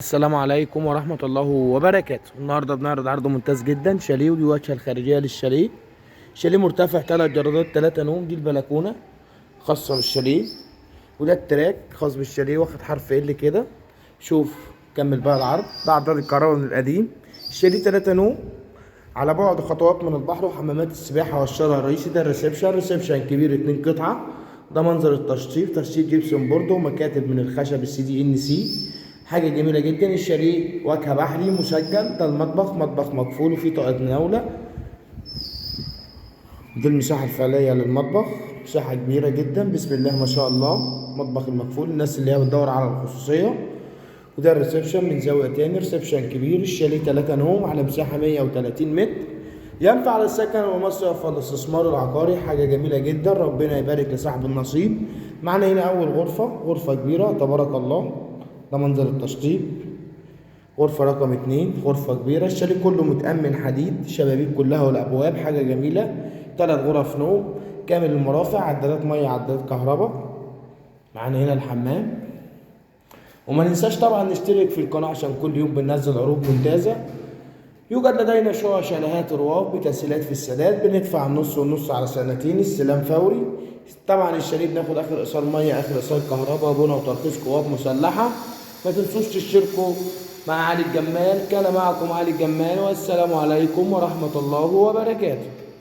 السلام عليكم ورحمة الله وبركاته. النهارده بنعرض عرض ممتاز جدا، شاليه ودي واجهة الخارجية للشاليه. شاليه مرتفع 3 جرادات 3 نوم، دي البلكونة خاصة بالشاليه، وده التراك خاص بالشاليه واخد حرف ال كده. شوف كمل بقى العرض، ده عرض الكهرباء من القديم. الشاليه 3 نوم على بعد خطوات من البحر وحمامات السباحة والشارع الرئيسي. ده ريسبشن كبير 2 قطعة. ده منظر التشطيب، تشطيب جبسون بوردو ومكاتب من الخشب CDNC، حاجة جميلة جدا. الشاليه واجهة بحري مسجل. ده المطبخ، مطبخ مقفول وفيه طاقة مناولة. دي المساحة الفعلية للمطبخ، مساحة كبيرة جدا بسم الله ما شاء الله. مطبخ المقفول الناس اللي هي بتدور على الخصوصية. وده الريسبشن من زاوية تاني، ريسبشن كبير. الشاليه 3 نوم على مساحة 130 متر، ينفع للسكن والمصيف والاستثمار العقاري. حاجة جميلة جدا، ربنا يبارك لصاحب النصيب. معنا هنا أول غرفة، غرفة كبيرة تبارك الله. ده منظر التشطيب. غرفة رقم 2، غرفة كبيرة. الشاليه كله متأمن حديد، شبابيك كلها والأبواب، حاجة جميلة. 3 غرف نوم كامل المرافق، عدادات مية عدادات كهرباء. معانا هنا الحمام. وما ننساش طبعا نشترك في القناة عشان كل يوم بننزل عروض ممتازة. يوجد لدينا شقق شاليهات رواق بتسهيلات في السداد، بندفع النص والنص على سنتين، استلام فوري. طبعا الشاليه بناخد اخر ايصال ميه، اخر ايصال كهرباء، بنا وترخيص قوات مسلحه. ما تنسوش تشتركوا مع علي الجمال. كان معكم علي الجمال، والسلام عليكم ورحمه الله وبركاته.